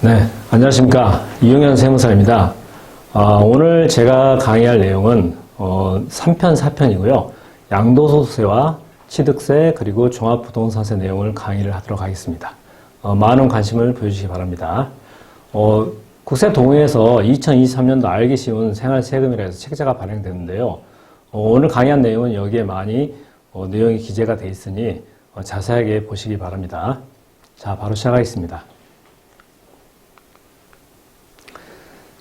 네, 안녕하십니까. 이용현 세무사입니다. 오늘 제가 강의할 내용은 3편, 4편이고요. 양도소득세와 취득세 그리고 종합부동산세 내용을 강의를 하도록 하겠습니다. 많은 관심을 보여주시기 바랍니다. 국세동의에서 2023년도 알기 쉬운 생활세금이라 해서 책자가 발행됐는데요. 오늘 강의한 내용은 여기에 많이 내용이 기재가 되어 있으니 자세하게 보시기 바랍니다. 자, 바로 시작하겠습니다.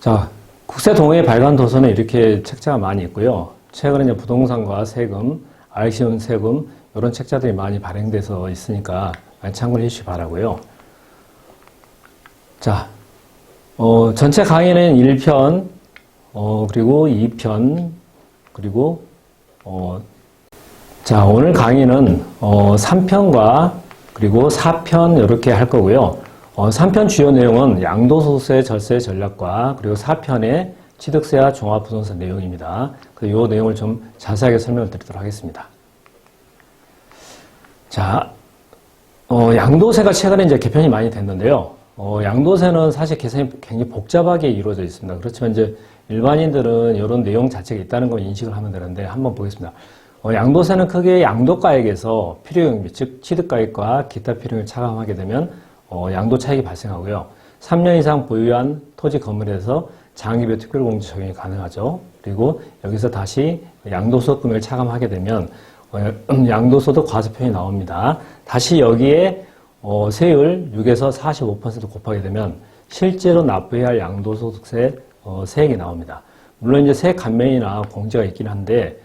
자, 국세동의에 발간 도서는 이렇게 책자가 많이 있고요. 최근에 이제 부동산과 세금, 알기 쉬운 세금 이런 책자들이 많이 발행돼서 있으니까 많이 참고를 해주시기 바라고요. 자, 전체 강의는 1편, 그리고 2편, 그리고 자, 오늘 강의는 3편과 그리고 4편 이렇게 할 거고요. 3편 주요 내용은 양도소득세 절세 전략과 그리고 4편의 취득세와 종합부동산 내용입니다. 이 내용을 좀 자세하게 설명을 드리도록 하겠습니다. 자, 양도세가 최근에 이제 개편이 많이 됐는데요. 양도세는 사실 계산이 굉장히 복잡하게 이루어져 있습니다. 그렇지만 이제 일반인들은 이런 내용 자체가 있다는 걸 인식을 하면 되는데 한번 보겠습니다. 양도세는 크게 양도가액에서 필요경비, 즉 취득가액과 기타 필요경을 차감하게 되면 양도 차익이 발생하고요. 3년 이상 보유한 토지 건물에 대해서 장기별 특별공제 적용이 가능하죠. 그리고 여기서 다시 양도소득 금액을 차감하게 되면 양도소득 과세표현이 나옵니다. 다시 여기에 세율 6에서 45% 곱하게 되면 실제로 납부해야 할 양도소득세 세액이 나옵니다. 물론 이제 세액 감면이나 공제가 있긴 한데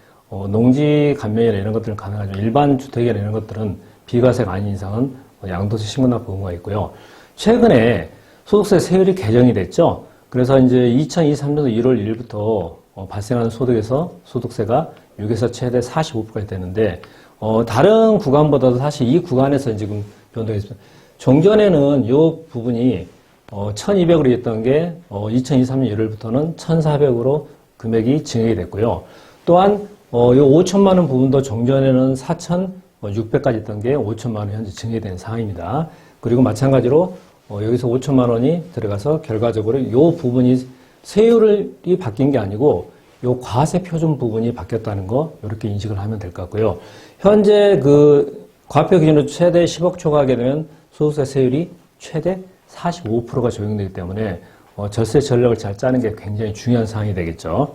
농지 감면이나 이런 것들은 가능하죠. 일반 주택이나 이런 것들은 비과세가 아닌 이상은 양도세 신고납부 의무가 있고요. 최근에 소득세 세율이 개정이 됐죠. 그래서 이제 2023년도 1월 1일부터 발생하는 소득에서 소득세가 6에서 최대 45%까지 되는데 다른 구간보다도 사실 이 구간에서 지금 변동이 있습니다. 종전에는 이 부분이 1200으로 있던 게 2023년 1월부터는 1400으로 금액이 증액이 됐고요. 또한 이 5천만 원 부분도 종전에는 4,600까지 있던 게 5천만 원 현재 증액된 상황입니다. 그리고 마찬가지로 여기서 5천만 원이 들어가서 결과적으로 이 부분이 세율이 바뀐 게 아니고 이 과세 표준 부분이 바뀌었다는 거 이렇게 인식을 하면 될 것 같고요. 현재 그 과표 기준으로 최대 10억 초과하게 되면 소득세 세율이 최대 45%가 적용되기 때문에 절세 전략을 잘 짜는 게 굉장히 중요한 사항이 되겠죠.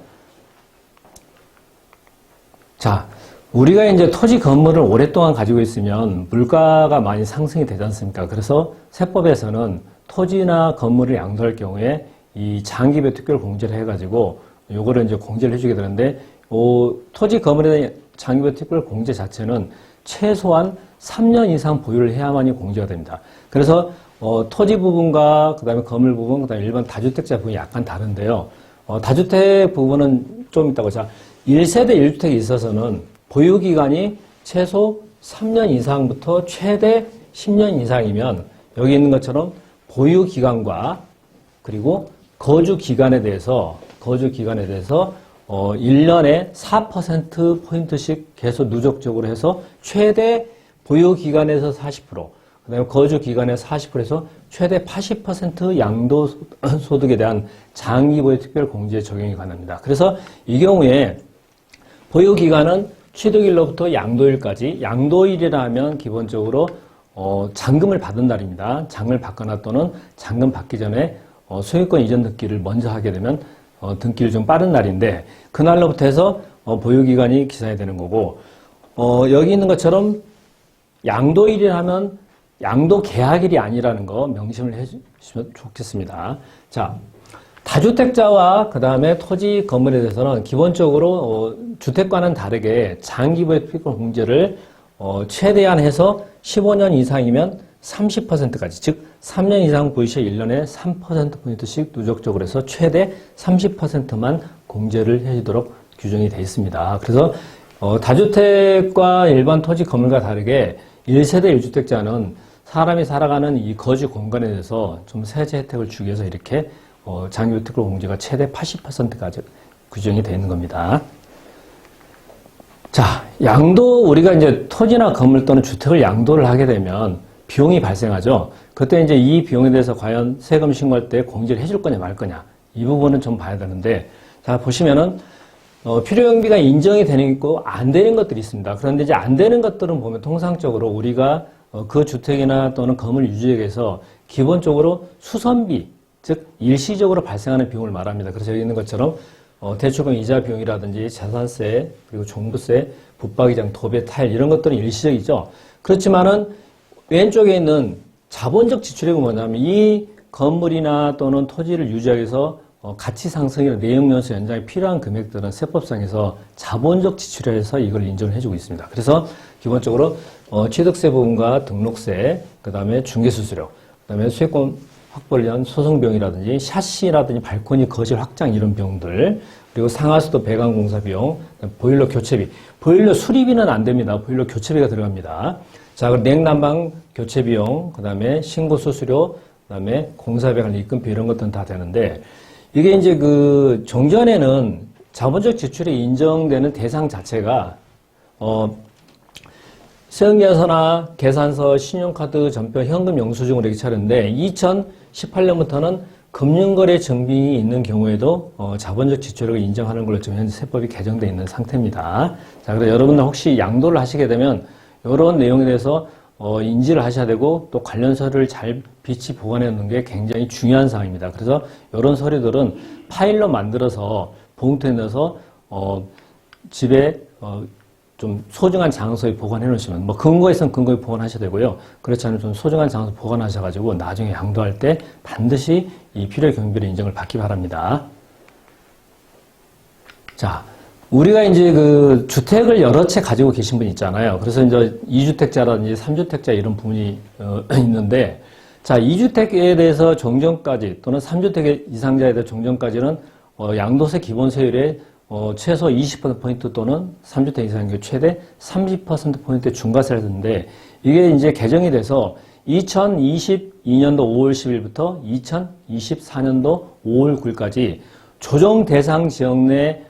자, 우리가 이제 토지 건물을 오랫동안 가지고 있으면 물가가 많이 상승이 되지 않습니까? 그래서 세법에서는 토지나 건물을 양도할 경우에 이 장기별 특별 공제를 해가지고 요거를 이제 공제를 해주게 되는데, 토지 건물에 대한 장기별 특별 공제 자체는 최소한 3년 이상 보유를 해야만이 공제가 됩니다. 그래서 토지 부분과 그다음에 건물 부분, 그다음에 일반 다주택자 부분이 약간 다른데요. 다주택 부분은 좀 있다고. 자, 1세대 1주택에 있어서는 보유기간이 최소 3년 이상부터 최대 10년 이상이면 여기 있는 것처럼 보유기간과 그리고 거주기간에 대해서 1년에 4%포인트씩 계속 누적적으로 해서 최대 보유기간에서 40%, 그 다음에 거주기간에서 40%에서 최대 80% 양도소득에 대한 장기보유 특별공제 적용이 가능합니다. 그래서 이 경우에 보유기간은 취득일로부터 양도일까지, 양도일이라 하면 기본적으로 잔금을 받은 날입니다. 장을 받거나 또는 잔금 받기 전에 소유권 이전 등기를 먼저 하게 되면 등기를 좀 빠른 날인데 그날로부터 해서 보유기간이 기산이 되는 거고, 여기 있는 것처럼 양도일이라 하면 양도계약일이 아니라는 거 명심을 해주시면 좋겠습니다. 자, 다주택자와 그 다음에 토지 건물에 대해서는 기본적으로 주택과는 다르게 장기보유 특별공제를 최대한 해서 15년 이상이면 30%까지, 즉 3년 이상 보유 시 1년에 3%포인트씩 누적적으로 해서 최대 30%만 공제를 해주도록 규정이 되어 있습니다. 그래서 다주택과 일반 토지 건물과 다르게 1세대 1주택자는 사람이 살아가는 이 거주 공간에 대해서 좀 세제 혜택을 주기 위해서 이렇게 장기보유 특별공제가 최대 80%까지 규정이 되어 있는 겁니다. 자, 양도, 우리가 이제 토지나 건물 또는 주택을 양도를 하게 되면 비용이 발생하죠. 그때 이제 이 비용에 대해서 과연 세금 신고할 때 공제를 해줄 거냐 말 거냐 이 부분은 좀 봐야 되는데, 자 보시면은 필요경비가 인정이 되는 게 있고 안 되는 것들이 있습니다. 그런데 이제 안 되는 것들은 보면 통상적으로 우리가 그 주택이나 또는 건물 유지액에서 기본적으로 수선비, 즉 일시적으로 발생하는 비용을 말합니다. 그래서 여기 있는 것처럼 대출금 이자 비용이라든지 재산세, 그리고 종부세, 붙박이장, 도배, 타일 이런 것들은 일시적이죠. 그렇지만은 왼쪽에 있는 자본적 지출액은 뭐냐면 이 건물이나 또는 토지를 유지하기 위해서 가치 상승이나 내역연수 연장에 필요한 금액들은 세법상에서 자본적 지출에서 이걸 인정을 해주고 있습니다. 그래서 기본적으로 취득세 부분과 등록세, 그 다음에 중개수수료, 그 다음에 수익권 확보를 위한 소송비용이라든지 샤시라든지 발코니 거실 확장 이런 비용들, 그리고 상하수도 배관공사 비용, 보일러 교체비, 보일러 수리비는 안 됩니다. 보일러 교체비가 들어갑니다. 자, 그리고 냉난방 교체 비용, 그 다음에 신고 수수료, 그 다음에 공사비관 입금비 이런 것들은 다 되는데, 이게 이제 그 종전에는 자본적 지출이 인정되는 대상 자체가 세금계산서나 계산서, 신용카드, 전표, 현금 영수증으로 이렇게 차렸는데 2018년부터는 금융거래 증빙이 있는 경우에도 자본적 지출액을 인정하는 걸로 지금 현재 세법이 개정되어 있는 상태입니다. 자, 그래서 여러분들 혹시 양도를 하시게 되면 이런 내용에 대해서 인지를 하셔야 되고 또 관련 서류를 잘 비치 보관해 놓는 게 굉장히 중요한 사항입니다. 그래서 이런 서류들은 파일로 만들어서 봉투에 넣어서 집에 좀 소중한 장소에 보관해 놓으시면, 뭐 근거에 있으면 근거에 보관하셔야 되고요. 그렇지 않으면 좀 소중한 장소 보관하셔가지고 나중에 양도할 때 반드시 이 필요 경비를 인정을 받기 바랍니다. 자, 우리가 이제 그 주택을 여러 채 가지고 계신 분 있잖아요. 그래서 이제 2주택자라든지 3주택자 이런 부분이 있는데, 자, 2주택에 대해서 종전까지 또는 3주택 이상자에 대해 종전까지는 양도세 기본세율의 최소 20% 또는 3주택 이상의 경우 최대 30%포인트의 중과세를 듣는데, 이게 이제 개정이 돼서 2022년도 5월 10일부터 2024년도 5월 9일까지 조정 대상 지역 내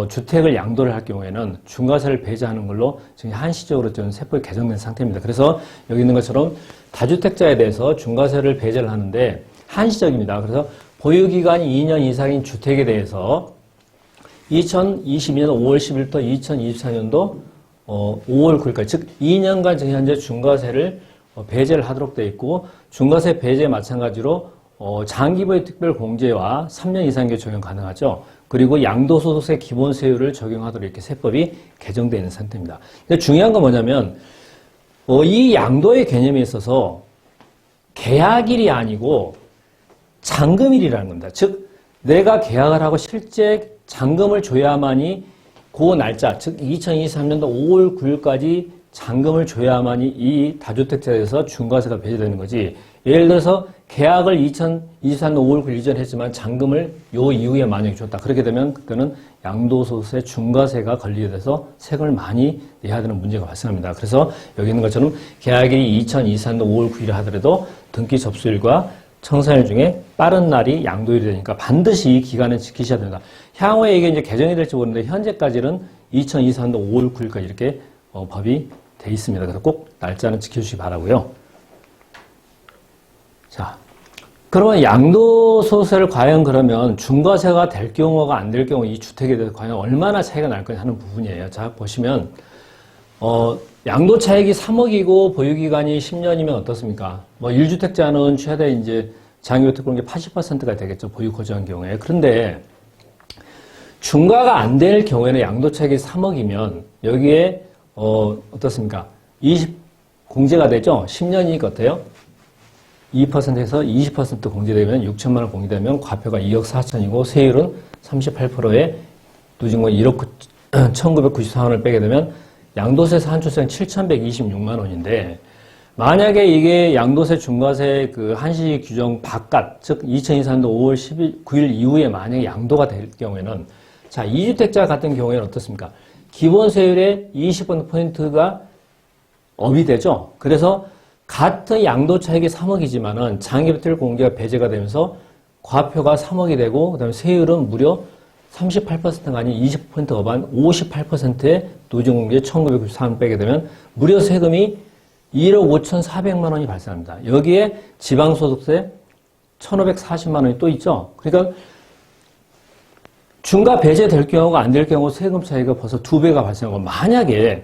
주택을 양도를 할 경우에는 중과세를 배제하는 걸로 지금 한시적으로 좀 세법이 개정된 상태입니다. 그래서 여기 있는 것처럼 다주택자에 대해서 중과세를 배제를 하는데 한시적입니다. 그래서 보유기간이 2년 이상인 주택에 대해서 2022년 5월 10일부터 2024년도 5월 9일까지, 즉 2년간 지금 현재 중과세를 배제를 하도록 되어 있고, 중과세 배제에 마찬가지로 장기보유 특별공제와 3년 이상의 적용 가능하죠. 그리고 양도소득세 기본세율을 적용하도록 이렇게 세법이 개정되어 있는 상태입니다. 근데 중요한 건 뭐냐면 이 양도의 개념에 있어서 계약일이 아니고 잔금일이라는 겁니다. 즉 내가 계약을 하고 실제 잔금을 줘야만이 그 날짜, 즉 2023년도 5월 9일까지 잔금을 줘야만이 이 다주택자에서 중과세가 배제되는 거지. 예를 들어서 계약을 2023년 5월 9일 이전에 했지만 잔금을 요 이후에 만약에 줬다. 그렇게 되면 그때는 양도소득세 중과세가 걸리게 돼서 세금을 많이 내야 되는 문제가 발생합니다. 그래서 여기 있는 것처럼 계약일이 2023년 5월 9일에 하더라도 등기 접수일과 청산일 중에 빠른 날이 양도일이 되니까 반드시 이 기간을 지키셔야 된다. 향후에 이게 이제 개정이 될지 모르는데 현재까지는 2024년도 5월 9일까지 이렇게 법이 돼 있습니다. 그래서 꼭 날짜는 지켜주시기 바라고요. 자, 그러면 양도소득세를 과연 그러면 중과세가 될 경우가 안 될 경우 이 주택에 대해서 과연 얼마나 차이가 날 거냐 하는 부분이에요. 자, 보시면 양도 차익이 3억이고 보유기간이 10년이면 어떻습니까? 뭐 1주택자는 최대 이제 장기보유특권이 80%가 되겠죠. 보유 거주한 경우에. 그런데 중과가 안 될 경우에는 양도 차익이 3억이면 여기에 어떻습니까? 20 공제가 되죠. 10년이니까 어때요? 2%에서 20% 공제되면 6천만 원 공제되면 과표가 2억 4천이고 세율은 38%에 누진권 1억 1,994원을 빼게 되면 양도세 산출세는 7,126만 원인데 만약에 이게 양도세 중과세 그 한시 규정 바깥, 즉 2024년도 5월 9일 이후에 만약에 양도가 될 경우에는 자, 2주택자 같은 경우에는 어떻습니까? 기본세율의 20%포인트가 업이 되죠. 그래서 같은 양도 차익이 3억이지만은 장기보유 공제가 배제가 되면서 과표가 3억이 되고 그다음에 세율은 무려 38%가 아닌 20% 업한 58%의 노정공제 1,994원 빼게 되면 무려 세금이 1억 5,400만 원이 발생합니다. 여기에 지방소득세 1,540만 원이 또 있죠. 그러니까 중과 배제될 경우가 안 될 경우 세금 차이가 벌써 2배가 발생하고, 만약에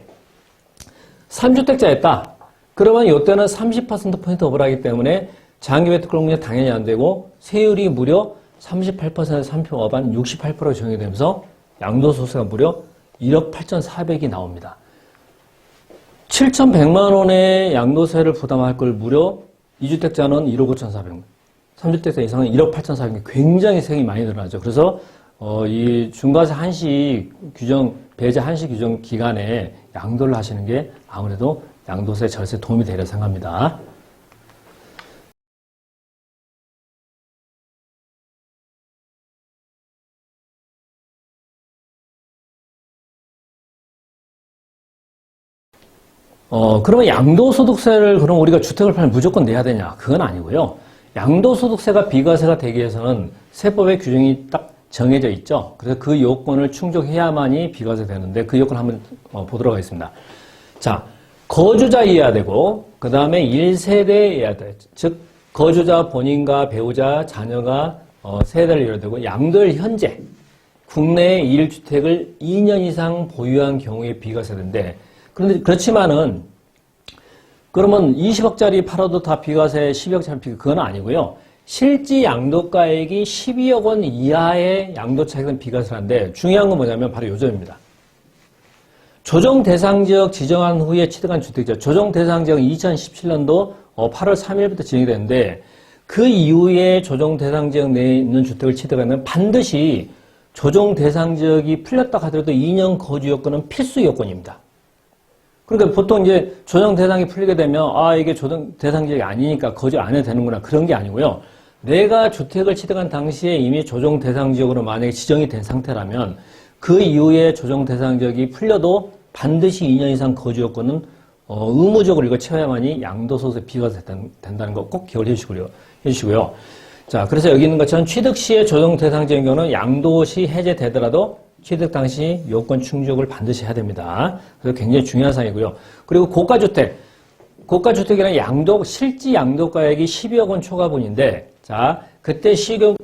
3주택자였다. 그러면 이때는 30%포인트 업을하기 때문에 장기배트 근로공제 당연히 안 되고, 세율이 무려 38%에서 3% 업한 68%로 적용이 되면서 양도소득세가 무려 1억 8,400이 나옵니다. 7,100만 원의 양도세를 부담할 걸 무려 2주택자는 1억 5,400만, 3주택자 이상은 1억 8,400이 굉장히 세금이 많이 늘어나죠. 그래서 이 중과세 한시 규정, 배제 한시 규정 기간에 양도를 하시는 게 아무래도 양도세 절세 도움이 되리라 생각합니다. 그러면 양도소득세를 그럼 우리가 주택을 팔면 무조건 내야 되냐? 그건 아니고요. 양도소득세가 비과세가 되기 위해서는 세법의 규정이 딱 정해져 있죠. 그래서 그 요건을 충족해야만이 비과세 되는데, 그 요건 한번 보도록 하겠습니다. 자, 거주자이어야 되고, 그 다음에 1세대여야 돼. 즉, 거주자 본인과 배우자, 자녀가 세대를 이뤄야 되고, 양도일 현재 국내에 1주택을 2년 이상 보유한 경우에 비과세인데, 그런데 그렇지만은 그러면 20억짜리 팔아도 다 비과세, 12억짜리 비과세, 그건 아니고요. 실지 양도가액이 12억 원 이하의 양도차익은 비과세인데, 중요한 건 뭐냐면 바로 요 점입니다. 조정 대상 지역 지정한 후에 취득한 주택자, 조정 대상 지역은 2017년도 8월 3일부터 지정이 되는데, 그 이후에 조정 대상 지역 내에 있는 주택을 취득하면 반드시 조정 대상 지역이 풀렸다 하더라도 2년 거주 요건은 필수 요건입니다. 그러니까 보통 이제 조정 대상이 풀리게 되면, 이게 조정 대상 지역이 아니니까 거주 안 해도 되는구나, 그런 게 아니고요. 내가 주택을 취득한 당시에 이미 조정 대상 지역으로 만약에 지정이 된 상태라면 그 이후에 조정 대상 지역이 풀려도 반드시 2년 이상 거주 요건은 의무적으로 이거 채워야만이 양도소득세 비과세 된다는 거 꼭 기억을 해주시고요. 자, 그래서 여기 있는 것처럼 취득 시에 조정 대상 지역인 경우는 양도시 해제되더라도 취득 당시 요건 충족을 반드시 해야 됩니다. 그래서 굉장히 중요한 사항이고요. 그리고 고가주택이란 실지 양도가액이 12억 원 초과분인데, 자, 그때 12억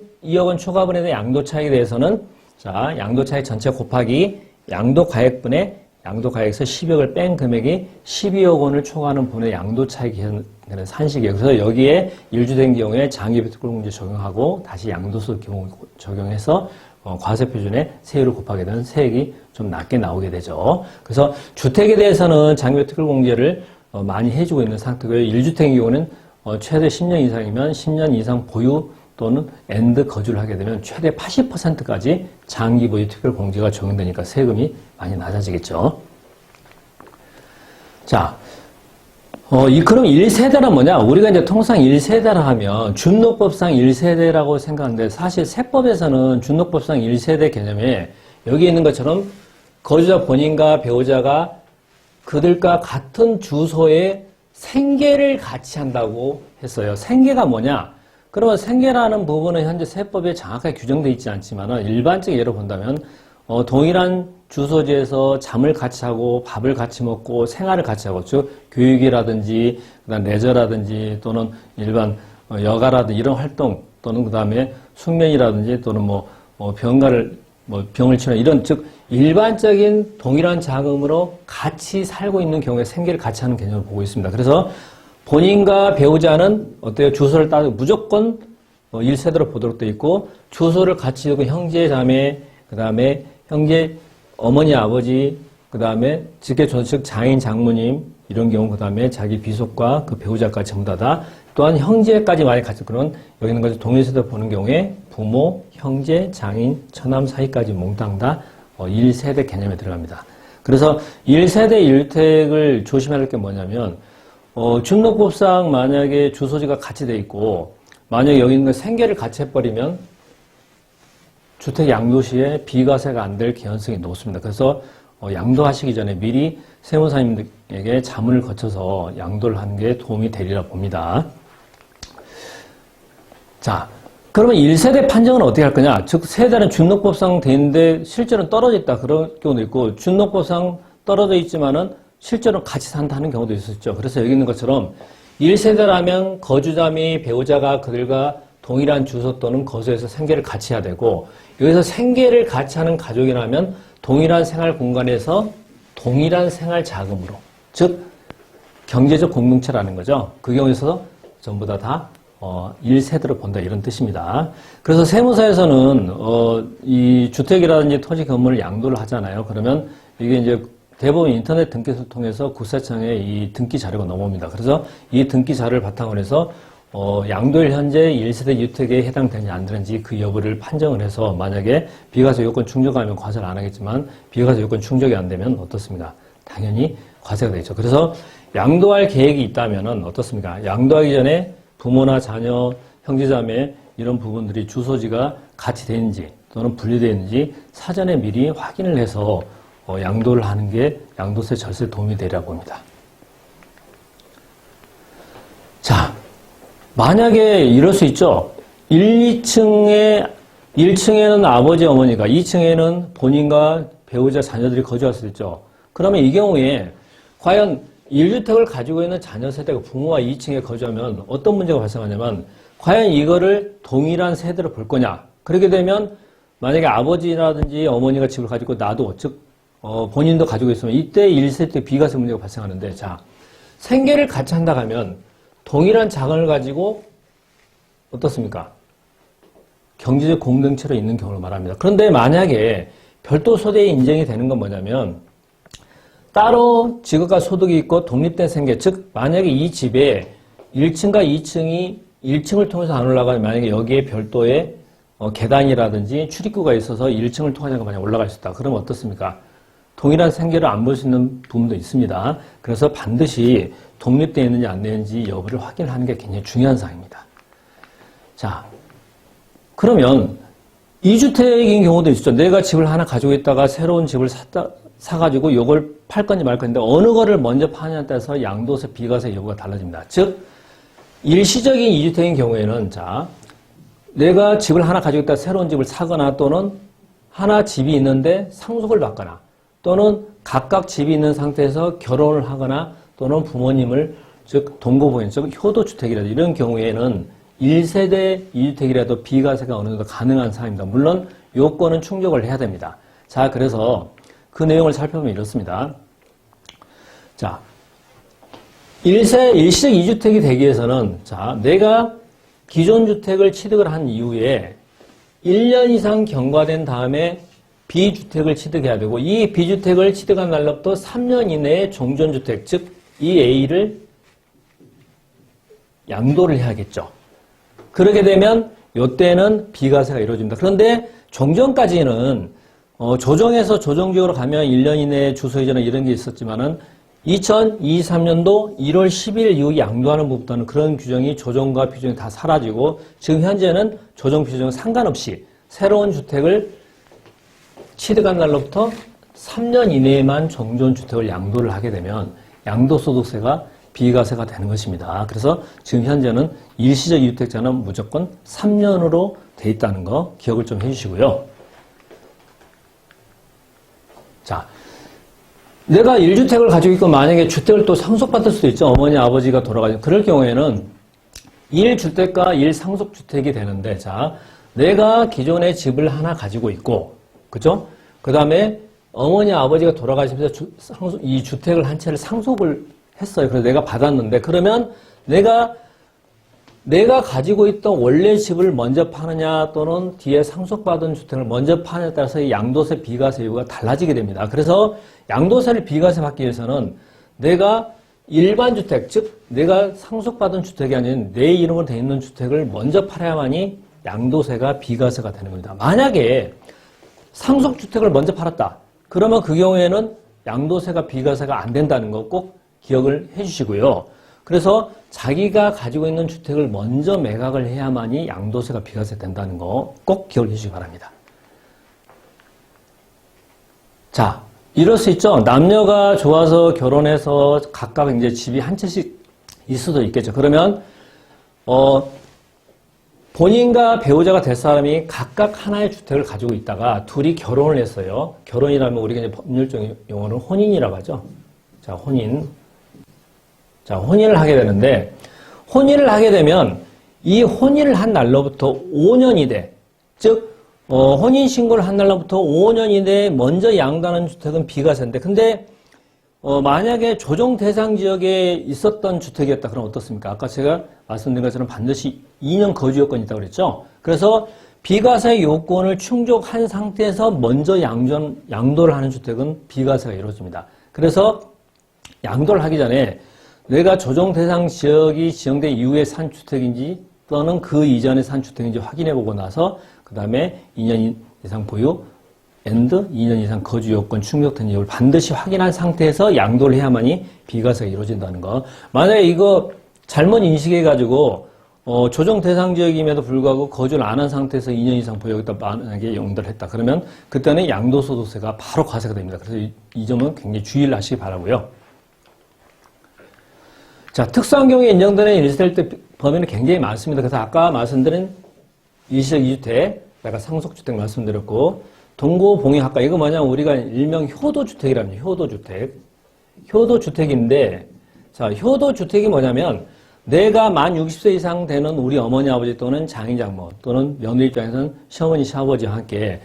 원 초과분에 대한 양도차익에 대해서는, 자, 양도차익 전체 곱하기 양도가액분의 양도가액에서 10억을 뺀 금액이 12억 원을 초과하는 분의 양도차익이 되는 산식이에요. 그래서 여기에 1주택 경우에 장기배트근로공제 적용하고 다시 양도소득 적용해서 과세표준에 세율을 곱하게 되면 세액이 좀 낮게 나오게 되죠. 그래서 주택에 대해서는 장기배트근로공제를 많이 해주고 있는 상태고요. 1주택의 경우는 최대 10년 이상이면 10년 이상 보유 또는 엔드 거주를 하게 되면 최대 80%까지 장기 보유 특별공제가 적용되니까 세금이 많이 낮아지겠죠. 자, 그럼 1세대란 뭐냐? 우리가 이제 통상 1세대라 하면 준록법상 1세대라고 생각하는데, 사실 세법에서는 준록법상 1세대 개념에 여기 있는 것처럼 거주자 본인과 배우자가 그들과 같은 주소에 생계를 같이 한다고 했어요. 생계가 뭐냐? 그러면 생계라는 부분은 현재 세법에 정확하게 규정되어 있지 않지만 일반적인 예로 본다면 동일한 주소지에서 잠을 같이 하고 밥을 같이 먹고 생활을 같이 하고, 즉 교육이라든지 그다음 레저라든지 또는 일반 여가라든지 이런 활동, 또는 그다음에 숙면이라든지 또는 병을 치료하는 이런, 즉 일반적인 동일한 자금으로 같이 살고 있는 경우에 생계를 같이 하는 개념을 보고 있습니다. 그래서 본인과 배우자는 어때요? 주소를 따로 무조건 1세대로 보도록 되어 있고, 주소를 같이 두고 형제, 자매, 그 다음에 형제, 어머니, 아버지, 그 다음에 직계존, 즉 장인, 장모님 이런 경우, 그 다음에 자기 비속과 그 배우자까지 전부 다 또한 형제까지 많이 같이, 그런 여기 있는 것을 동일세대로 보는 경우에 부모, 형제, 장인, 처남 사이까지 몽땅 다 1세대 개념에 들어갑니다. 그래서 1세대 1주택을 조심해야 할 게 뭐냐면, 준록법상 만약에 주소지가 같이 돼 있고, 만약에 여기 있는 생계를 같이 해버리면 주택 양도 시에 비과세가 안 될 개연성이 높습니다. 그래서 양도하시기 전에 미리 세무사님에게 자문을 거쳐서 양도를 하는 게 도움이 되리라 봅니다. 자, 그러면 1세대 판정은 어떻게 할 거냐? 즉, 세대는 준록법상 돼 있는데 실제로는 떨어져 있다. 그런 경우도 있고, 준록법상 떨어져 있지만은 실제로 같이 산다는 경우도 있었죠. 그래서 여기 있는 것처럼 1세대라면 거주자 및 배우자가 그들과 동일한 주소 또는 거소에서 생계를 같이 해야 되고, 여기서 생계를 같이 하는 가족이라면 동일한 생활 공간에서 동일한 생활 자금으로, 즉 경제적 공동체라는 거죠. 그 경우에 있어서 전부 다 1세대로 본다, 이런 뜻입니다. 그래서 세무사에서는 이 주택이라든지 토지 건물을 양도를 하잖아요. 그러면 이게 이제 대부분 인터넷 등기소를 통해서 국세청에 이 등기 자료가 넘어옵니다. 그래서 이 등기 자료를 바탕으로 해서 양도일 현재 1세대 주택에 해당되는지 안 되는지 그 여부를 판정을 해서, 만약에 비과세 요건 충족하면 과세를 안 하겠지만 비과세 요건 충족이 안 되면 어떻습니까? 당연히 과세가 되죠. 그래서 양도할 계획이 있다면은 어떻습니까? 양도하기 전에 부모나 자녀, 형제자매 이런 부분들이 주소지가 같이 되는지 또는 분리되어 있는지 사전에 미리 확인을 해서 양도를 하는 게 양도세 절세에 도움이 되리라고 봅니다. 자, 만약에 이럴 수 있죠. 1층에는 아버지, 어머니가, 2층에는 본인과 배우자, 자녀들이 거주할 수 있죠. 그러면 이 경우에 과연 1주택을 가지고 있는 자녀 세대가 부모와 2층에 거주하면 어떤 문제가 발생하냐면, 과연 이거를 동일한 세대로 볼 거냐. 그렇게 되면 만약에 아버지라든지 어머니가 집을 가지고 나도, 즉 본인도 가지고 있으면 이때 1세대 비과세 문제가 발생하는데, 자, 생계를 같이 한다 하면 동일한 자금을 가지고 어떻습니까? 경제적 공동체로 있는 경우를 말합니다. 그런데 만약에 별도 소득에 인정이 되는 건 뭐냐면, 따로 직업과 소득이 있고 독립된 생계, 즉 만약에 이 집에 1층과 2층이 1층을 통해서 안 올라가면, 만약에 여기에 별도의 계단이라든지 출입구가 있어서 1층을 통해서 만약 올라갈 수 있다. 그러면 어떻습니까? 동일한 생계를 안 볼 수 있는 부분도 있습니다. 그래서 반드시 독립되어 있는지 안 되는지 여부를 확인하는 게 굉장히 중요한 사항입니다. 자, 그러면 2주택인 경우도 있죠. 내가 집을 하나 가지고 있다가 새로운 집을 사가지고 이걸 팔 건지 말 건데, 어느 거를 먼저 파냐에 따라서 양도세, 비과세 여부가 달라집니다. 즉, 일시적인 2주택인 경우에는, 자, 내가 집을 하나 가지고 있다가 새로운 집을 사거나, 또는 하나 집이 있는데 상속을 받거나, 또는 각각 집이 있는 상태에서 결혼을 하거나, 또는 부모님을, 즉 동거보행, 즉 효도주택이라도 이런 경우에는 1세대 2주택이라도 비과세가 어느 정도 가능한 사항입니다. 물론 요건은 충족을 해야 됩니다. 자, 그래서 그 내용을 살펴보면 이렇습니다. 자, 일시적 2주택이 되기 위해서는, 자, 내가 기존 주택을 취득을 한 이후에 1년 이상 경과된 다음에 B주택을 취득해야 되고, 이 B주택을 취득한 날로부터 3년 이내에 종전주택, 즉 이 A를 양도를 해야겠죠. 그렇게 되면 이때는 비과세가 이루어집니다. 그런데 종전까지는 조정에서 조정지역으로 가면 1년 이내에 주소 이전에 이런 게 있었지만은 2023년도 1월 10일 이후 양도하는 부분부터는 그런 규정이, 조정과 비정이 다 사라지고, 지금 현재는 조정, 비조정 상관없이 새로운 주택을 취득한 날로부터 3년 이내에만 종전주택을 양도를 하게 되면 양도소득세가 비과세가 되는 것입니다. 그래서 지금 현재는 일시적 2주택자는 무조건 3년으로 돼 있다는 거 기억을 좀 해주시고요. 자, 내가 1주택을 가지고 있고 만약에 주택을 또 상속받을 수도 있죠. 어머니, 아버지가 돌아가시면. 그럴 경우에는 1주택과 1상속주택이 되는데, 자, 내가 기존에 집을 하나 가지고 있고, 그죠? 그 다음에 어머니, 아버지가 돌아가시면서 이 주택을 한 채를 상속을 했어요. 그래서 내가 받았는데, 그러면 내가 가지고 있던 원래 집을 먼저 파느냐, 또는 뒤에 상속받은 주택을 먼저 파느냐에 따라서 이 양도세, 비과세 여부가 달라지게 됩니다. 그래서 양도세를 비과세 받기 위해서는 내가 일반 주택, 즉 내가 상속받은 주택이 아닌 내 이름으로 되어 있는 주택을 먼저 팔아야만이 양도세가 비과세가 되는 겁니다. 만약에 상속주택을 먼저 팔았다. 그러면 그 경우에는 양도세가 비과세가 안 된다는 거 꼭 기억을 해 주시고요. 그래서 자기가 가지고 있는 주택을 먼저 매각을 해야만이 양도세가 비과세 된다는 거 꼭 기억을 해 주시기 바랍니다. 자, 이럴 수 있죠. 남녀가 좋아서 결혼해서 각각 이제 집이 한 채씩 있을 수도 있겠죠. 그러면 본인과 배우자가 될 사람이 각각 하나의 주택을 가지고 있다가 둘이 결혼을 했어요. 결혼이라면 우리가 이제 법률적 용어는 혼인이라고 하죠. 자, 혼인. 자, 혼인을 하게 되는데, 혼인을 하게 되면, 이 혼인을 한 날로부터 5년이 돼. 즉, 혼인신고를 한 날로부터 5년이 돼 먼저 양도하는 주택은 비과세인데, 근데, 만약에 조정 대상 지역에 있었던 주택이었다. 그럼 어떻습니까? 아까 제가 말씀드린 것처럼 반드시 2년 거주 요건이 있다고 그랬죠? 그래서 비과세 요건을 충족한 상태에서 먼저 양도를 하는 주택은 비과세가 이루어집니다. 그래서 양도를 하기 전에 내가 조정 대상 지역이 지정된 이후에 산 주택인지 또는 그 이전에 산 주택인지 확인해 보고 나서 그 다음에 2년 이상 보유 and 2년 이상 거주 요건 충족된 이유를 반드시 확인한 상태에서 양도를 해야만이 비과세가 이루어진다는 거. 만약에 이거 잘못 인식해가지고 조정 대상 지역임에도 불구하고 거주를 안 한 상태에서 2년 이상 보유하겠다 만약에 양도를 했다. 그러면 그때는 양도소득세가 바로 과세가 됩니다. 그래서 이 점은 굉장히 주의를 하시기 바라고요. 자, 특수한 경우에 인정되는 일세대 범위는 굉장히 많습니다. 그래서 아까 말씀드린 일시적 2주택, 내가 상속주택 말씀드렸고, 동고봉해학과, 이거 뭐냐면 우리가 일명 효도주택이랍니다. 효도주택. 효도주택인데, 자, 효도주택이 뭐냐면, 내가 만 60세 이상 되는 우리 어머니, 아버지 또는 장인, 장모, 또는 며느리 입장에서는 시어머니, 시아버지와 함께,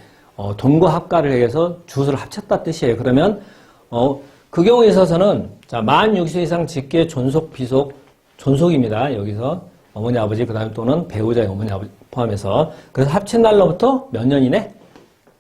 동거합가를 해서 주소를 합쳤다 뜻이에요. 그러면, 그 경우에 있어서는, 자, 만 60세 이상 직계 존속, 비속, 존속입니다. 여기서 어머니, 아버지, 그 다음에 또는 배우자의 어머니, 아버지 포함해서. 그래서 합친 날로부터 몇 년 이내?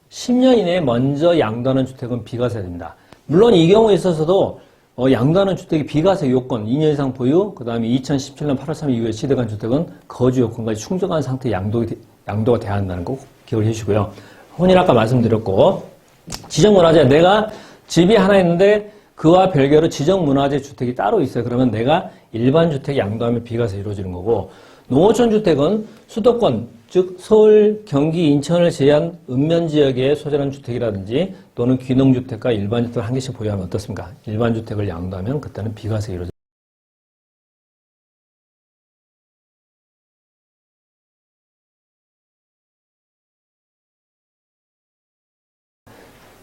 10년 이내에 먼저 양도하는 주택은 비과세됩니다. 물론 이 경우에 있어서도 양도하는 주택이 비과세 요건 2년 이상 보유, 그 다음에 2017년 8월 3일 이후에 취득한 주택은 거주 요건까지 충족한 상태에 양도가 돼야 한다는 거 기억을 해주시고요. 혼인 아까 말씀드렸고, 지정문화재, 내가 집이 하나 있는데 그와 별개로 지정문화재 주택이 따로 있어요. 그러면 내가 일반 주택 양도하면 비과세 이루어지는 거고, 농어촌 주택은 수도권, 즉 서울, 경기, 인천을 제외한 읍면지역에 소재한 주택이라든지 또는 귀농주택과 일반주택을 한 개씩 보유하면 어떻습니까? 일반주택을 양도하면 그때는 비과세 이루어집니다.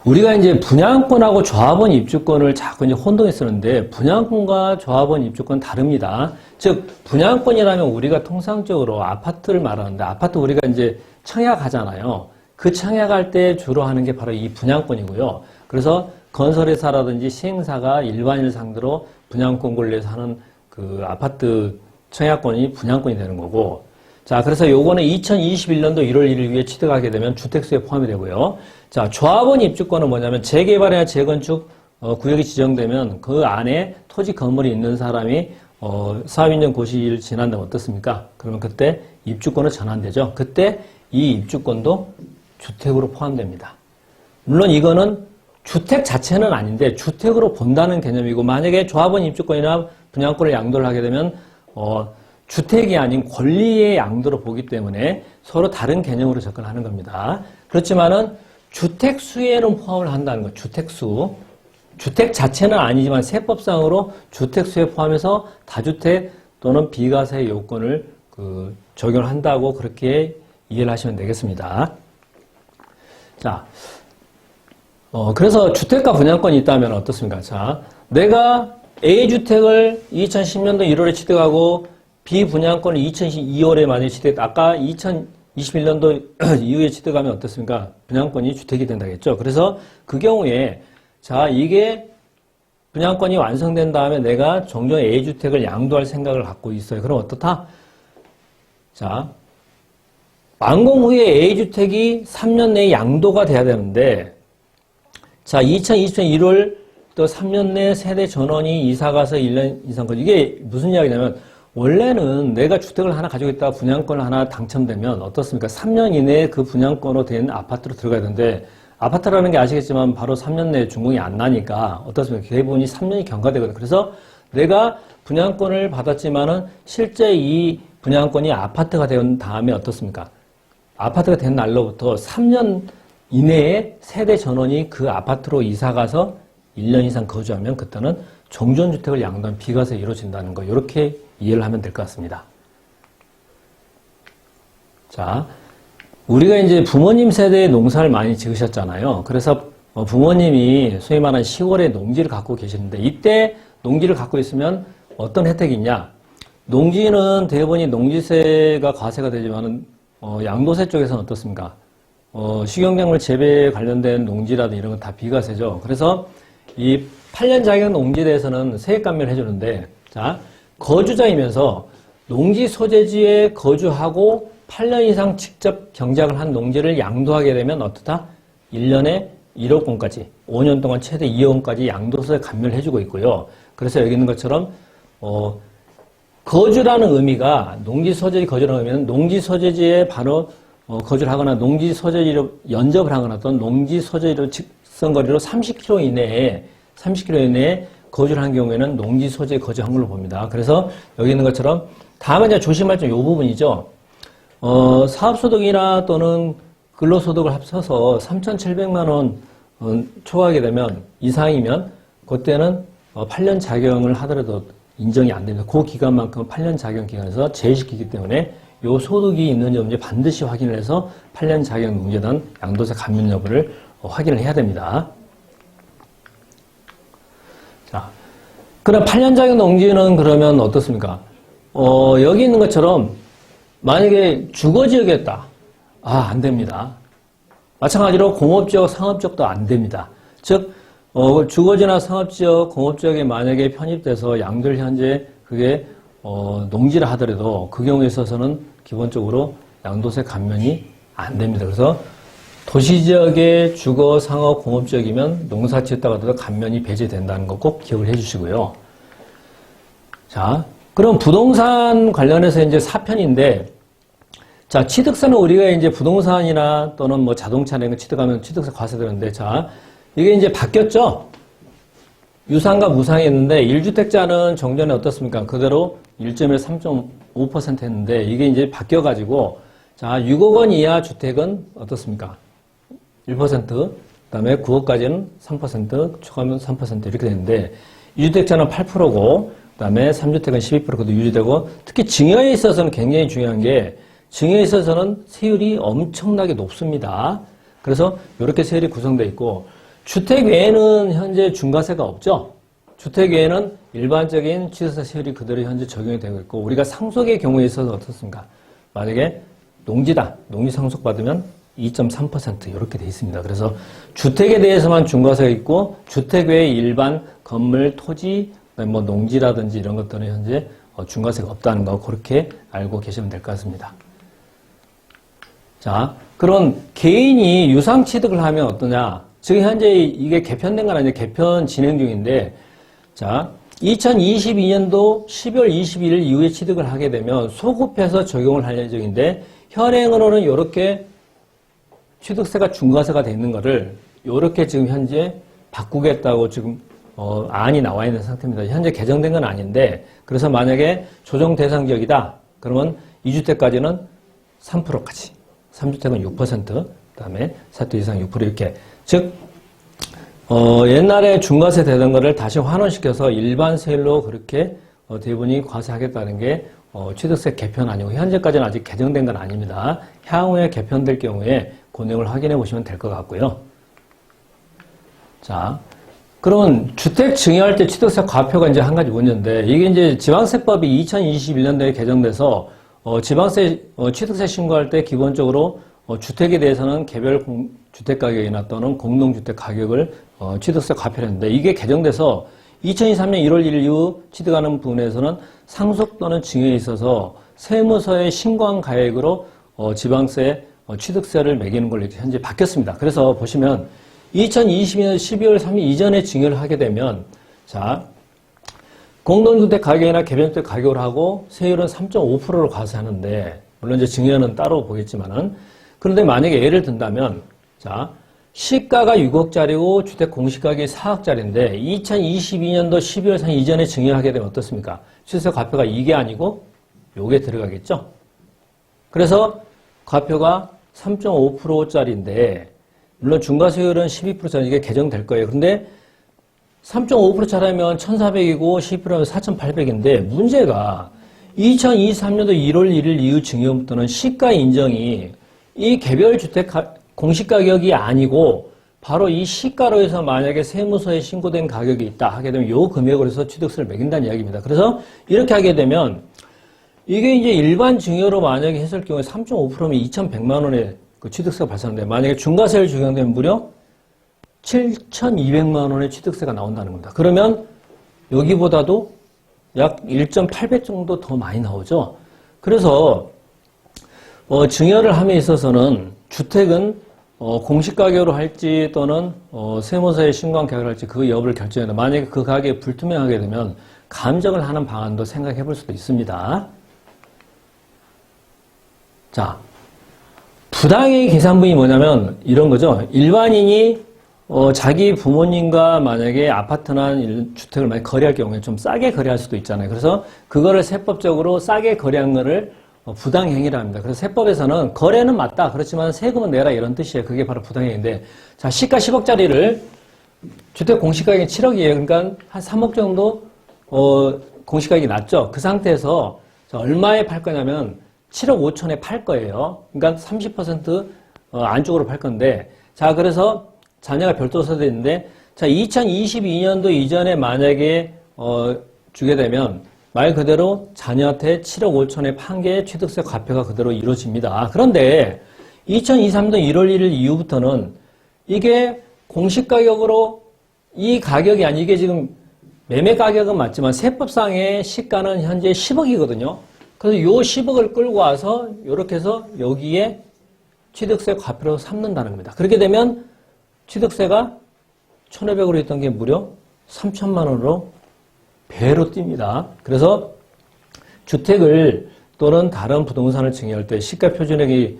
우리가 이제 분양권하고 조합원 입주권을 자꾸 이제 혼동해 쓰는데 분양권과 조합원 입주권 다릅니다. 즉 분양권이라면 우리가 통상적으로 아파트를 말하는데 아파트 우리가 이제 청약하잖아요. 그 청약할 때 주로 하는 게 바로 이 분양권이고요. 그래서 건설회사라든지 시행사가 일반인을 상대로 분양권 권리에서 하는 그 아파트 청약권이 분양권이 되는 거고. 자, 그래서 요거는 2021년도 1월 1일 위에 취득하게 되면 주택수에 포함이 되고요. 자, 조합원 입주권은 뭐냐면 재개발이나 재건축 구역이 지정되면 그 안에 토지 건물이 있는 사람이 사업인정 고시를 지난다면 어떻습니까? 그러면 그때 입주권은 전환되죠. 그때 이 입주권도 주택으로 포함됩니다. 물론 이거는 주택 자체는 아닌데 주택으로 본다는 개념이고 만약에 조합원 입주권이나 분양권을 양도를 하게 되면 주택이 아닌 권리의 양도로 보기 때문에 서로 다른 개념으로 접근하는 겁니다. 그렇지만은 주택수에는 포함을 한다는 거. 주택수. 주택 자체는 아니지만 세법상으로 주택수에 포함해서 다주택 또는 비과세 요건을 적용을 한다고 그렇게 이해를 하시면 되겠습니다. 자, 그래서 주택과 분양권이 있다면 어떻습니까? 자, 내가 A주택을 2010년도 1월에 취득하고 B분양권을 2022월에 만약에 취득했다. 아까 2021년도 이후에 취득하면 어떻습니까? 분양권이 주택이 된다겠죠. 그래서 그 경우에 자 이게 분양권이 완성된 다음에 내가 종전 A주택을 양도할 생각을 갖고 있어요. 그럼 어떻다? 자, 완공 후에 A주택이 3년 내에 양도가 돼야 되는데 자 2020년 1월 또 3년 내 세대 전원이 이사가서 1년 이상 거주. 이게 무슨 이야기냐면 원래는 내가 주택을 하나 가지고 있다가 분양권을 하나 당첨되면 어떻습니까? 3년 이내에 그 분양권으로 된 아파트로 들어가야 되는데 아파트라는 게 아시겠지만 바로 3년 내에 준공이 안 나니까 어떻습니까? 대부분이 3년이 경과되거든요. 그래서 내가 분양권을 받았지만은 실제 이 분양권이 아파트가 된 다음에 어떻습니까? 아파트가 된 날로부터 3년 이내에 세대 전원이 그 아파트로 이사가서 1년 이상 거주하면 그때는 종전주택을 양도한 비과세 이루어진다는 거 이렇게 이해를 하면 될 것 같습니다. 자, 우리가 이제 부모님 세대의 농사를 많이 지으셨잖아요. 그래서 부모님이 소위 말하는 시골에 농지를 갖고 계시는데 이때 농지를 갖고 있으면 어떤 혜택이 있냐? 농지는 대부분이 농지세가 과세가 되지만은 양도세 쪽에서는 어떻습니까? 식용작물 재배에 관련된 농지라든지 이런 건 다 비과세죠. 그래서 이 8년 자격 농지에 대해서는 세액 감면을 해주는데, 자, 거주자이면서 농지 소재지에 거주하고 8년 이상 직접 경작을 한 농지를 양도하게 되면 어떻다? 1년에 1억 원까지, 5년 동안 최대 2억 원까지 양도세 감면을 해주고 있고요. 그래서 여기 있는 것처럼, 거주라는 의미가, 농지 소재지 거주라는 의미는 농지 소재지에 바로 거주를 하거나 농지 소재지로 연접을 하거나 또는 농지 소재지로 직선거리로 30km 이내에 거주를 한 경우에는 농지 소재에 거주한 걸로 봅니다. 그래서 여기 있는 것처럼 다만 이제 조심할 점 이 부분이죠. 사업소득이나 또는 근로소득을 합쳐서 3,700만 원 초과하게 되면 이상이면 그때는 8년 자경을 하더라도 인정이 안 됩니다. 그 기간만큼 8년 자경 기간에서 제외시키기 때문에 요 소득이 있는지 없는지 반드시 확인을 해서 8년 자경 농지에 대한 양도세 감면 여부를 확인을 해야 됩니다. 자, 그럼 8년 자격 농지는 그러면 어떻습니까? 여기 있는 것처럼 만약에 주거지역이었다. 안 됩니다. 마찬가지로 공업지역, 상업지역도 안 됩니다. 즉, 주거지나 상업지역, 공업지역에 만약에 편입돼서 양도를 현재 그게 농지라 하더라도 그 경우에 있어서는 기본적으로 양도세 감면이 안 됩니다. 그래서 도시지역의 주거, 상업, 공업지역이면 농사 지었다고 하더라도 감면이 배제된다는 거 꼭 기억을 해 주시고요. 자, 그럼 부동산 관련해서 이제 4편인데, 자, 취득세는 우리가 이제 부동산이나 또는 뭐 자동차 이런 거 취득하면 취득세 과세되는데, 자, 이게 이제 바뀌었죠? 유상과 무상이 있는데, 1주택자는 정전에 어떻습니까? 그대로 1.1, 3.5% 했는데, 이게 이제 바뀌어가지고, 자, 6억 원 이하 주택은 어떻습니까? 1%, 그 다음에 9억까지는 3%, 추가하면 3% 이렇게 되는데, 2주택자는 8%고, 그 다음에 3주택은 12%, 그것도 유지되고, 특히 증여에 있어서는 굉장히 중요한 게, 증여에 있어서는 세율이 엄청나게 높습니다. 그래서 이렇게 세율이 구성되어 있고, 주택 외에는 현재 중과세가 없죠. 주택 외에는 일반적인 취득세 세율이 그대로 현재 적용이 되고 있고, 우리가 상속의 경우에 있어서 어떻습니까? 만약에 농지다, 농지 상속받으면 2.3% 이렇게 돼 있습니다. 그래서 주택에 대해서만 중과세가 있고, 주택 외에 일반 건물, 토지, 뭐 농지라든지 이런 것들은 현재 중과세가 없다는 거 그렇게 알고 계시면 될 것 같습니다. 자, 그럼 개인이 유상 취득을 하면 어떠냐? 지금 현재 이게 개편된 건 아니에요. 개편 진행 중인데, 자, 2022년도 12월 21일 이후에 취득을 하게 되면 소급해서 적용을 할 예정인데, 현행으로는 이렇게 취득세가 중과세가 돼 있는 거를 이렇게 지금 현재 바꾸겠다고 지금 안이 나와 있는 상태입니다. 현재 개정된 건 아닌데, 그래서 만약에 조정 대상 지역이다. 그러면 2주택까지는 3%까지, 3주택은 6%, 그 다음에 4주 이상 6% 이렇게. 즉, 옛날에 중과세 되던 거를 다시 환원시켜서 일반 세율로 그렇게 대부분이 과세하겠다는 게 취득세 개편 아니고 현재까지는 아직 개정된 건 아닙니다. 향후에 개편될 경우에 그 내용을 확인해 보시면 될 것 같고요. 자, 그러면 주택 증여할 때 취득세 과표가 이제 한 가지 문제인데, 이게 이제 지방세법이 2021년도에 개정돼서 지방세 취득세 신고할 때 기본적으로 주택에 대해서는 개별 주택 가격이나 또는 공동주택 가격을 취득세 과표를 했는데, 이게 개정돼서 2023년 1월 1일 이후 취득하는 부분에서는 상속 또는 증여에 있어서 세무서에 신고한 가액으로 지방세 취득세를 매기는 걸로 현재 바뀌었습니다. 그래서 보시면 2022년 12월 3일 이전에 증여를 하게 되면, 자, 공동주택 가격이나 개별주택 가격을 하고 세율은 3.5%로 과세하는데, 물론 이제 증여는 따로 보겠지만은, 그런데 만약에 예를 든다면, 자, 시가가 6억짜리고 주택 공시가격이 4억짜리인데 2022년도 12월 3일 이전에 증여하게 되면 어떻습니까? 취득세 과표가 이게 아니고 요게 들어가겠죠? 그래서 과표가 3.5%짜리인데 물론 중과세율은 12%짜리 이게 개정될 거예요. 그런데 3.5%짜리면 1,400이고 12%면 4,800인데 문제가 2023년도 1월 1일 이후 증여부터는 시가 인정이 이 개별 주택 공시가격이 아니고 바로 이 시가로에서 만약에 세무서에 신고된 가격이 있다 하게 되면 요 금액으로 해서 취득세를 매긴다는 이야기입니다. 그래서 이렇게 하게 되면 이게 이제 일반 증여로 만약에 했을 경우에 3.5%면 2,100만 원의 그 취득세가 발생하는데 만약에 중과세를 적용되면 무려 7,200만 원의 취득세가 나온다는 겁니다. 그러면 여기보다도 약 1.8배 정도 더 많이 나오죠. 그래서 증여를 함에 있어서는 주택은 공시가격으로 할지 또는 세무서에 신고한 가격을 할지 그 여부를 결정해야 돼. 만약에 그 가격이 불투명하게 되면 감정을 하는 방안도 생각해 볼 수도 있습니다. 자, 부당의 계산분이 뭐냐면 이런 거죠. 일반인이 자기 부모님과 만약에 아파트나 주택을 많이 거래할 경우에 좀 싸게 거래할 수도 있잖아요. 그래서 그거를 세법적으로 싸게 거래한 거를 부당행위라 합니다. 그래서 세법에서는 거래는 맞다. 그렇지만 세금은 내라 이런 뜻이에요. 그게 바로 부당행위인데 자, 시가 10억짜리를 주택 공시가격이 7억이에요. 그러니까 한 3억 정도 공시가격이 낮죠. 그 상태에서 얼마에 팔 거냐면 7억 5천에 팔 거예요. 그러니까 30% 안쪽으로 팔 건데 자, 그래서 자녀가 별도로 써야 되는데 자, 2022년도 이전에 만약에 주게 되면 말 그대로 자녀한테 7억 5천에 판 게 취득세 과표가 그대로 이루어집니다. 그런데 2023년 1월 1일 이후부터는 이게 공시가격으로 이 가격이 아니 이게 지금 매매 가격은 맞지만 세법상의 시가는 현재 10억이거든요. 그래서 요 10억을 끌고 와서 이렇게 해서 여기에 취득세 과표로 삼는다는 겁니다. 그렇게 되면 취득세가 1,500으로 했던 게 무려 3천만 원으로 배로 뜁니다. 그래서 주택을 또는 다른 부동산을 증여할 때 시가 표준액이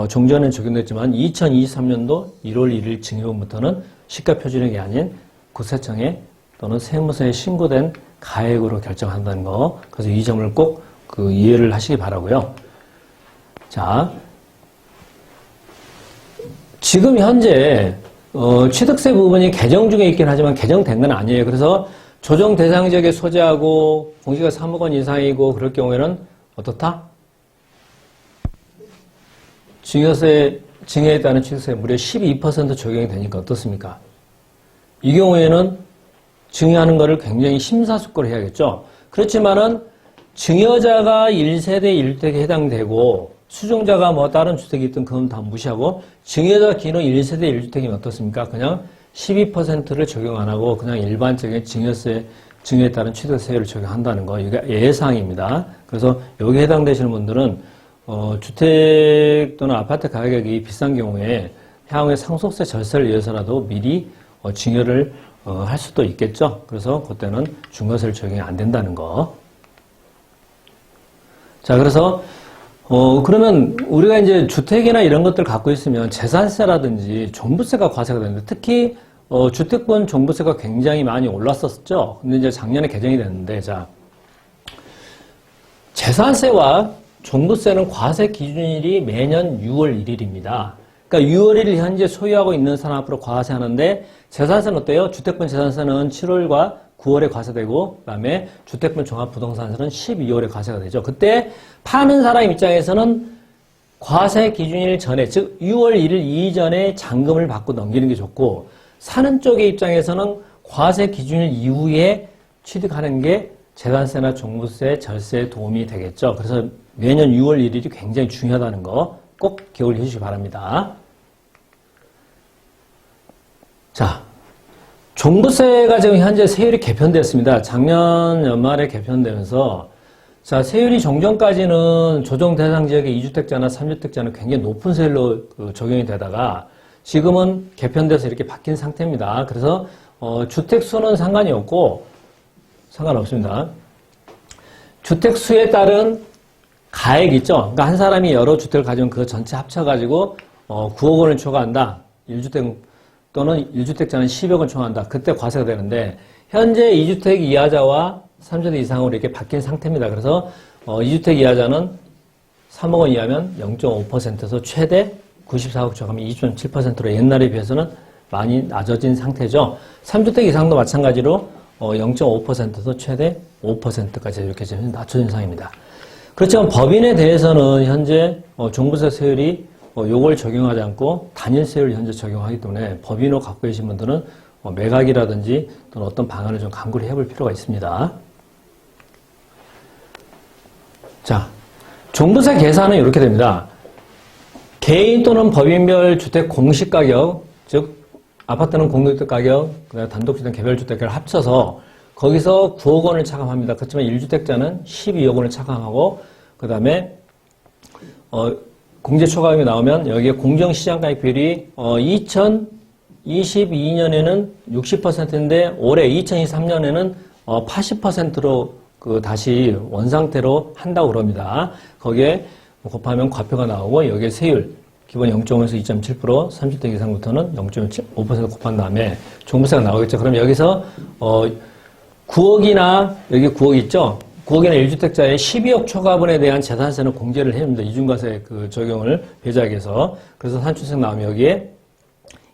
종전에 적용됐지만 2023년도 1월 1일 증여분부터는 시가 표준액이 아닌 국세청에 또는 세무서에 신고된 가액으로 결정한다는 거. 그래서 이 점을 꼭 이해를 하시기 바라고요. 자, 지금 현재 취득세 부분이 개정 중에 있긴 하지만 개정된 건 아니에요. 그래서 조정 대상 지역에 소재하고 공시가 3억 원 이상이고 그럴 경우에는 어떻다? 증여에 따른 취득세 무려 12% 적용이 되니까 어떻습니까? 이 경우에는 증여하는 것을 굉장히 심사숙고를 해야겠죠. 그렇지만은 증여자가 1세대 1주택에 해당되고 수종자가 뭐 다른 주택이 있든 그건 다 무시하고 증여자 기능 1세대 1주택이면 어떻습니까? 그냥 12%를 적용 안 하고 그냥 일반적인 증여에 따른 취득세율을 적용한다는 거. 이게 예상입니다. 그래서 여기 해당되시는 분들은 주택 또는 아파트 가격이 비싼 경우에 향후에 상속세 절세를 위해서라도 미리 증여를 할 수도 있겠죠. 그래서 그때는 중과세를 적용이 안 된다는 거. 자, 그래서 그러면 우리가 이제 주택이나 이런 것들 갖고 있으면 재산세라든지 종부세가 과세가 되는데 특히 주택분 종부세가 굉장히 많이 올랐었죠. 근데 이제 작년에 개정이 됐는데 자, 재산세와 종부세는 과세 기준일이 매년 6월 1일입니다. 그러니까 6월 1일 현재 소유하고 있는 사람 앞으로 과세하는데 재산세는 어때요? 주택분 재산세는 7월과 9월에 과세되고 그다음에 주택분 종합부동산세는 12월에 과세가 되죠. 그때 파는 사람 입장에서는 과세 기준일 전에 즉 6월 1일 이전에 잔금을 받고 넘기는 게 좋고 사는 쪽의 입장에서는 과세 기준일 이후에 취득하는 게 재산세나 종부세, 절세에 도움이 되겠죠. 그래서 매년 6월 1일이 굉장히 중요하다는 거 꼭 기억을 해주시기 바랍니다. 자, 종부세가 지금 현재 세율이 개편됐습니다. 작년 연말에 개편되면서 자, 세율이 종전까지는 조정 대상 지역의 2주택자나 3주택자는 굉장히 높은 세율로 적용이 되다가 지금은 개편돼서 이렇게 바뀐 상태입니다. 그래서 주택 수는 상관이 없고 상관없습니다. 주택 수에 따른 가액 있죠. 그러니까 한 사람이 여러 주택을 가지면 그거 전체 합쳐가지고 9억 원을 초과한다. 1주택 또는 1주택자는 10억 원 초과한다. 그때 과세가 되는데 현재 2주택 이하자와 3주택 이상으로 이렇게 바뀐 상태입니다. 그래서 2주택 이하자는 3억 원 이하면 0.5%에서 최대 94억 초과하면 2.7%로 옛날에 비해서는 많이 낮아진 상태죠. 3주택 이상도 마찬가지로 0.5%에서 최대 5%까지 이렇게 지금 낮춰진 상황입니다. 그렇지만 법인에 대해서는 현재 종부세 세율이 요걸 적용하지 않고 단일세율을 현재 적용하기 때문에 법인으로 갖고 계신 분들은 매각이라든지 또는 어떤 방안을 좀 강구를 해볼 필요가 있습니다. 자, 종부세 계산은 이렇게 됩니다. 개인 또는 법인별 주택 공시가격, 즉 아파트는 공동주택 가격, 그다음에 단독주택, 개별주택을 합쳐서 거기서 9억 원을 차감합니다. 그렇지만 1주택자는 12억 원을 차감하고 그다음에 공제 초과금이 나오면 여기에 공정시장가액 비율이 2022년에는 60%인데 올해 2023년에는 80%로 다시 원상태로 한다고 그럽니다. 거기에 곱하면 과표가 나오고 여기에 세율 기본 0.5에서 2.7%, 30대 이상부터는 0.5% 곱한 다음에 종부세가 나오겠죠. 그럼 여기서 9억이나 여기 9억 있죠? 9억이나 1주택자의 12억 초과분에 대한 재산세는 공제를 해줍니다. 이중과세 적용을 배제하기 위해서. 그래서 산출세 나오면 여기에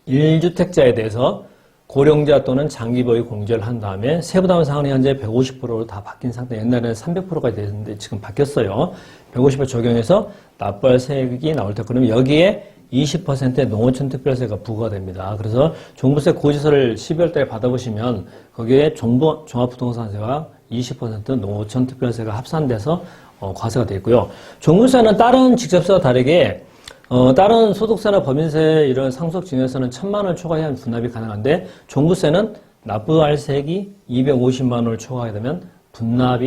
1주택자에 대해서 고령자 또는 장기보유 공제를 한 다음에 세부담 상한이 현재 150%로 다 바뀐 상태. 옛날에는 300%까지 됐는데 지금 바뀌었어요. 150% 적용해서 납부할 세액이 나올 때 그러면 여기에 20%의 농어촌 특별세가 부과가 됩니다. 그래서 종부세 고지서를 12월 달에 받아보시면 거기에 종합부동산세와 20% 농어촌 특별세가 합산돼서 과세가 되어 있고요. 종부세는 다른 직접세와 다르게 다른 소득세나 법인세 이런 상속증여세는 1,000만 원을 초과해야 분납이 가능한데 종부세는 납부할 세액이 250만 원을 초과하게 되면 분납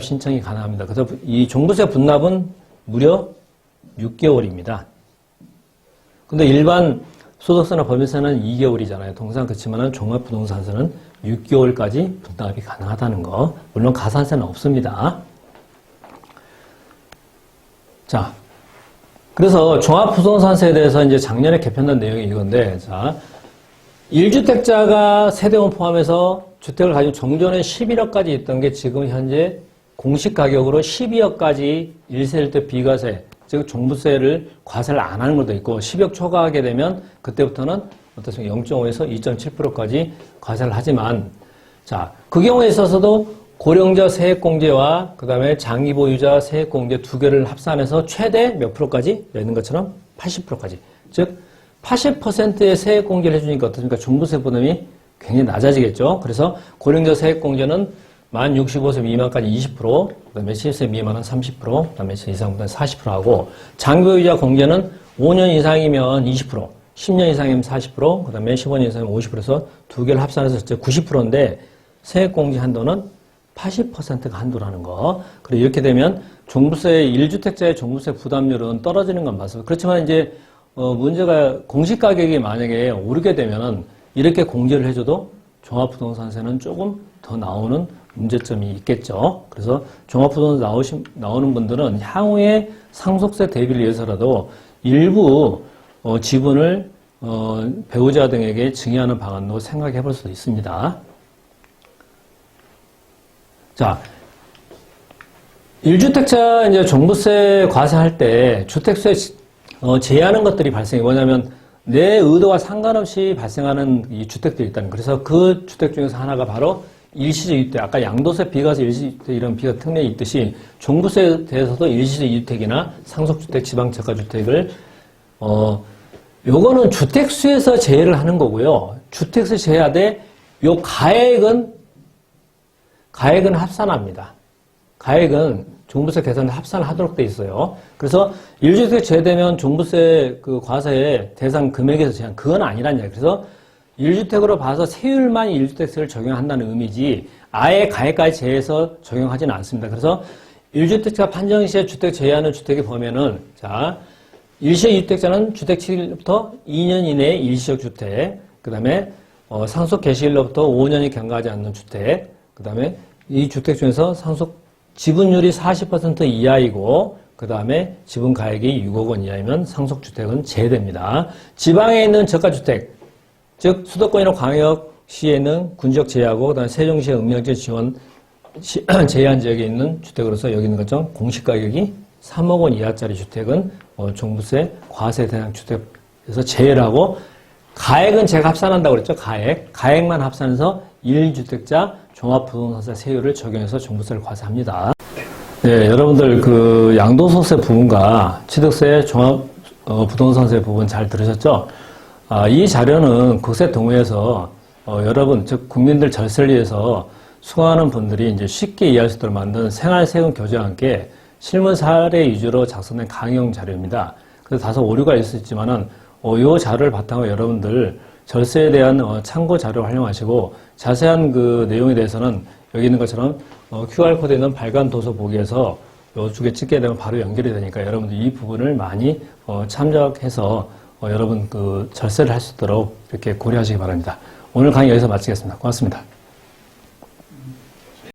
신청이 가능합니다. 그래서 이 종부세 분납은 무려 6개월입니다. 근데 일반 소득세나 법인세는 2개월이잖아요. 통상 그렇지만은 종합부동산세는 6개월까지 분납이 가능하다는 거. 물론 가산세는 없습니다. 자, 그래서 종합부동산세에 대해서 이제 작년에 개편된 내용이 이건데, 자, 1주택자가 세대원 포함해서 주택을 가지고 정전에 11억까지 있던 게 지금 현재 공시 가격으로 12억까지 1세일 때 비과세, 즉 종부세를 과세를 안 하는 것도 있고 10억 초과하게 되면 그때부터는 어떻습니까? 0.5에서 2.7%까지 과세를 하지만 자, 그 경우에 있어서도 고령자 세액공제와 그 다음에 장기보유자 세액공제 두 개를 합산해서 최대 몇 프로까지? 있는 것처럼 80%까지. 즉 80%의 세액공제를 해주니까 어떻습니까? 종부세 부담이 굉장히 낮아지겠죠. 그래서 고령자 세액공제는 만 65세 미만까지 20%, 그 다음에 70세 미만은 30%, 그 다음에 10세 이상부터는 40% 하고, 장기보유자 공제는 5년 이상이면 20%, 10년 이상이면 40%, 그 다음에 15년 이상이면 50%에서 두 개를 합산해서 90%인데, 세액공제 한도는 80%가 한도라는 거. 그리고 이렇게 되면 종부세, 1주택자의 종부세 부담률은 떨어지는 건 맞습니다. 그렇지만 이제, 문제가 공시가격이 만약에 오르게 되면은 이렇게 공제를 해줘도 종합부동산세는 조금 더 나오는 문제점이 있겠죠. 그래서 종합부동산 나오는 분들은 향후에 상속세 대비를 위해서라도 일부 지분을 배우자 등에게 증여하는 방안도 생각해 볼 수도 있습니다. 자, 1주택자 이제 종부세 과세할 때 주택수에 제한하는 것들이 발생해. 뭐냐면 내 의도와 상관없이 발생하는 이 주택들이 있다는. 그래서 그 주택 중에서 하나가 바로 일시적 이주택. 아까 양도세 비과세 일시주택 이런 비과 특례에 있듯이 종부세에 대해서도 일시적 이주택이나 상속주택, 지방저가주택을 요거는 주택수에서 제외를 하는 거고요. 주택수 제외하되 요 가액은 합산합니다. 가액은 종부세 계산을 합산하도록 돼 있어요. 그래서 1주택 제외되면 종부세 그 과세의 대상 금액에서 제한, 그건 아니란 얘기예요. 그래서 1주택으로 봐서 세율만 1주택세를 적용한다는 의미지 아예 가액까지 제해서 적용하지는 않습니다. 그래서 1주택자 판정 시에 주택 제외하는 주택에 보면은 자, 일시적 이주택자는 주택 취득일로부터 2년 이내에 일시적 주택, 그 다음에 상속 개시일로부터 5년이 경과하지 않는 주택, 그 다음에 이 주택 중에서 상속 지분율이 40% 이하이고 그 다음에 지분 가액이 6억 원 이하이면 상속주택은 제외됩니다. 지방에 있는 저가주택, 즉 수도권이나 광역시에 있는 군지역 제외하고 그 다음에 세종시의 읍면지 지원 제한 지역에 있는 주택으로서 여기 있는 것처럼 공시가격이 3억 원 이하짜리 주택은 종부세 과세 대상 주택에서 제외를 하고 가액은 제가 합산한다고 그랬죠. 가액만 합산해서 1주택자 종합부동산세 세율을 적용해서 종부세를 과세합니다. 네, 여러분들 그 양도소득세 부분과 취득세 부동산세 부분 잘 들으셨죠? 이 자료는 국세동의에서 여러분, 즉 국민들 절세를 위해서 수강하는 분들이 이제 쉽게 이해할 수 있도록 만든 생활세금 교재와 함께 실문 사례 위주로 작성된 강의용 자료입니다. 그래서 다소 오류가 있을 수 있지만은 이 자료를 바탕으로 여러분들 절세에 대한 참고 자료를 활용하시고 자세한 그 내용에 대해서는 여기 있는 것처럼 QR코드에 있는 발간 도서 보기에서 요쪽에 찍게 되면 바로 연결이 되니까 여러분들 이 부분을 많이 참작해서 여러분 그 절세를 할 수 있도록 이렇게 고려하시기 바랍니다. 오늘 강의 여기서 마치겠습니다. 고맙습니다.